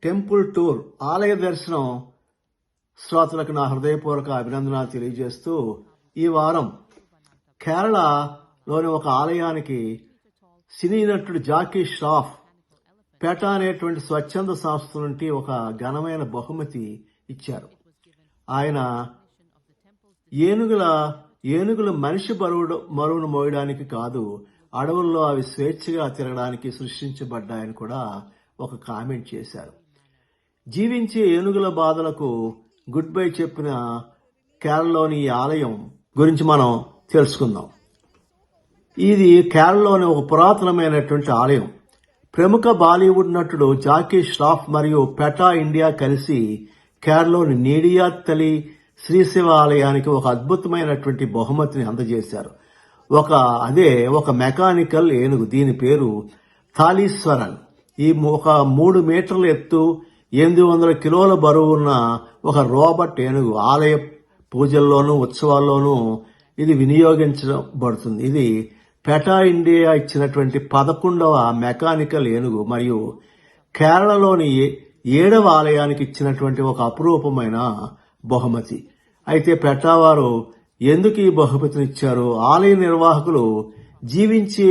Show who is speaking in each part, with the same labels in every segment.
Speaker 1: Temple tour ఆలయ దర్శనం శ్రోతలకు నా హృదయపూర్వక అభినందనలు తెలియజేస్తూ ఈ వారం కేరళలోని ఒక ఆలయానికి సినీ నటుడు జాకీ ష్రాఫ్ పెటా అనేటువంటి స్వచ్ఛంద సంస్థ నుండి ఒక ఘనమైన బహుమతి ఇచ్చారు. ఆయన ఏనుగుల మనిషి బరువును మోయడానికి కాదు, అడవుల్లో అవి స్వేచ్ఛగా తిరగడానికి సృష్టించబడ్డాయని కూడా ఒక కామెంట్ చేశారు. జీవించే ఏనుగుల బాధలకు గుడ్ బై చెప్పిన కేరళలోని ఈ ఆలయం గురించి మనం తెలుసుకుందాం. ఇది కేరళలోని ఒక పురాతనమైనటువంటి ఆలయం. ప్రముఖ బాలీవుడ్ నటుడు జాకీ ష్రాఫ్ మరియు పెటా ఇండియా కలిసి కేరళలోని నీడియాత్తలి శ్రీశివ ఆలయానికి ఒక అద్భుతమైనటువంటి బహుమతిని అందజేశారు. ఒక మెకానికల్ ఏనుగు, దీని పేరు థాలీశ్వరన్. ఈ ఒక 3 మీటర్ల ఎత్తు 800 కిలోల బరువు ఉన్న ఒక రోబోట్ ఏనుగు. ఆలయ పూజల్లోనూ ఉత్సవాల్లోనూ ఇది వినియోగించబడుతుంది. ఇది పెటా ఇండియా ఇచ్చినటువంటి 11వ మెకానికల్ ఏనుగు మరియు కేరళలోని 7వ ఆలయానికి ఇచ్చినటువంటి ఒక అపురూపమైన బహుమతి. అయితే పెటా వారు ఎందుకు ఈ బహుమతిని ఇచ్చారు? ఆలయ నిర్వాహకులు జీవించే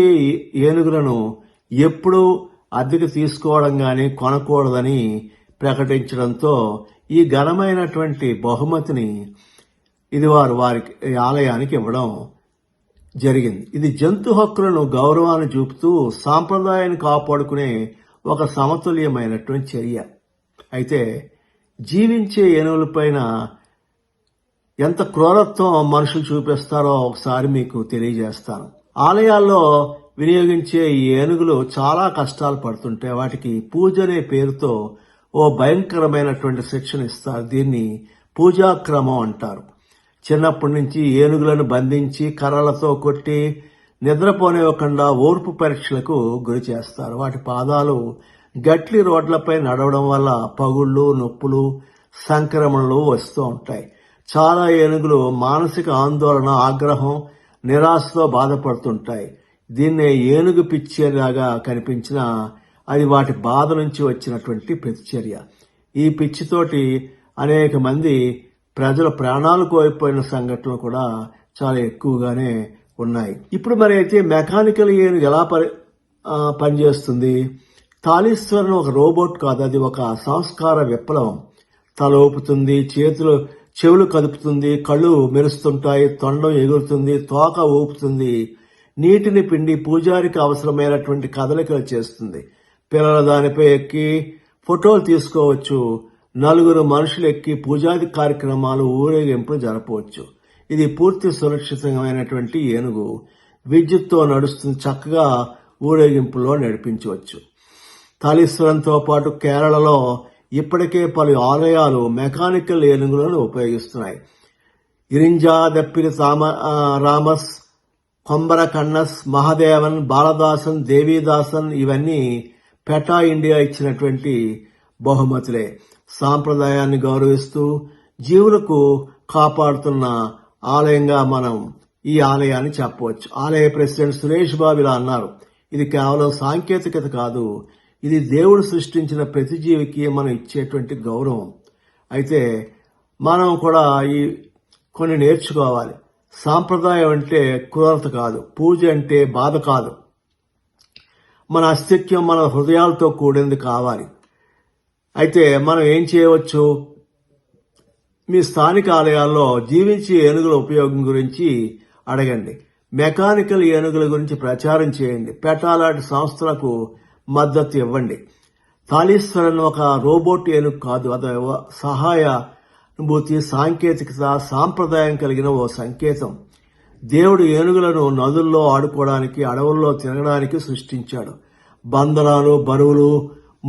Speaker 1: ఏనుగులను ఎప్పుడూ అద్దెకు తీసుకోవడం గాని కొనకూడదని ప్రకటించడంతో ఈ ఘనమైనటువంటి బహుమతిని వారికి ఆలయానికి ఇవ్వడం జరిగింది. ఇది జంతు హక్కులను గౌరవాన్ని చూపుతూ సాంప్రదాయాన్ని కాపాడుకునే ఒక సమతుల్యమైనటువంటి చర్య. అయితే జీవించే ఏనుగులపైన ఎంత క్రూరత్వం మనుషులు చూపిస్తారో ఒకసారి మీకు తెలియజేస్తాను. ఆలయాల్లో వినియోగించే ఈ ఏనుగులు చాలా కష్టాలు పడుతుంటే వాటికి పూజ అనే పేరుతో ఓ భయంకరమైనటువంటి శిక్షణ ఇస్తారు. దీన్ని పూజాక్రమం అంటారు. చిన్నప్పటి నుంచి ఏనుగులను బంధించి కర్రలతో కొట్టి నిద్రపోనివ్వకుండా ఓర్పు పరీక్షలకు గురి చేస్తారు. వాటి పాదాలు గట్లి రోడ్లపై నడవడం వల్ల పగుళ్ళు, నొప్పులు, సంక్రమణలు వస్తూ ఉంటాయి. చాలా ఏనుగులు మానసిక ఆందోళన, ఆగ్రహం, నిరాశతో బాధపడుతుంటాయి. దీన్నే ఏనుగు పిచ్చిలాగా కనిపించినా అది వాటి బాధ నుంచి వచ్చినటువంటి ప్రతిచర్య. ఈ పిచ్చితోటి అనేక మంది ప్రజల ప్రాణాలు కోల్పోయిన సంఘటనలు కూడా చాలా ఎక్కువగానే ఉన్నాయి. ఇప్పుడు మరి అయితే మెకానికల్ ఏనుగు ఎలా పనిచేస్తుంది? థాలీశ్వరన్ ఒక రోబోట్ కాదు, అది ఒక సంస్కార విప్లవం. తల ఊపుతుంది, చెవులు కదుపుతుంది, కళ్ళు మెరుస్తుంటాయి, తొండం ఎగురుతుంది, తోక ఊపుతుంది, నీటిని పిండి పూజారికి అవసరమైనటువంటి కదలికలు చేస్తుంది. పిల్లలు దానిపై ఎక్కి ఫోటోలు తీసుకోవచ్చు. 4 మనుషులు ఎక్కి పూజాది కార్యక్రమాలు, ఊరేగింపులు జరపవచ్చు. ఇది పూర్తి సురక్షితమైనటువంటి ఏనుగు. విద్యుత్తో నడుస్తుంది, చక్కగా ఊరేగింపులో నడిపించవచ్చు. థాలీశ్వరంతో పాటు కేరళలో ఇప్పటికే పలు ఆలయాలు మెకానికల్ ఏనుగులను ఉపయోగిస్తున్నాయి. ఇరింజా, దప్పిరి రామస్, కొంబర కన్నస్, మహాదేవన్, బాలదాసన్, దేవీదాసన్ ఇవన్నీ పెటా ఇండియా ఇచ్చినటువంటి బహుమతులే. సాంప్రదాయాన్ని గౌరవిస్తూ జీవులకు కాపాడుతున్న ఆలయంగా మనం ఈ ఆలయాన్ని చెప్పవచ్చు. ఆలయ ప్రెసిడెంట్ సురేష్ బాబు ఇలా అన్నారు, ఇది కేవలం సాంకేతికత కాదు, ఇది దేవుడు సృష్టించిన ప్రతి జీవికి మనం ఇచ్చేటువంటి గౌరవం. అయితే మనం కూడా కొన్ని నేర్చుకోవాలి. సాంప్రదాయం అంటే క్రూరత కాదు, పూజ అంటే బాధ కాదు, మన అస్తిత్వం మన హృదయాలతో కూడింది కావాలి. అయితే మనం ఏం చేయవచ్చు? మీ స్థానిక ఆలయాల్లో జీవించే ఏనుగుల ఉపయోగం గురించి అడగండి. మెకానికల్ ఏనుగుల గురించి ప్రచారం చేయండి. పెటా లాంటి సంస్థలకు మద్దతు ఇవ్వండి. థాలీశ్వరన్ ఒక రోబోట్ ఏనుగు కాదు, అది సహాయానుభూతి, సాంకేతికత, సాంప్రదాయం కలిగిన ఓ సంకేతం. దేవుడు ఏనుగులను నదుల్లో ఆడుకోవడానికి, అడవుల్లో తిరగడానికి సృష్టించాడు. బంధనాలు, బరువులు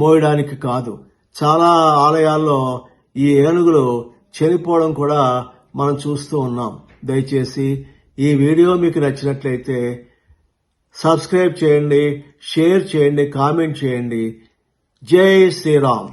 Speaker 1: మోయడానికి కాదు. చాలా ఆలయాల్లో ఈ ఏనుగులు చనిపోవడం కూడా మనం చూస్తూ ఉన్నాం. దయచేసి ఈ వీడియో మీకు నచ్చినట్లయితే సబ్స్క్రైబ్ చేయండి, షేర్ చేయండి, కామెంట్ చేయండి. జై శ్రీరామ్.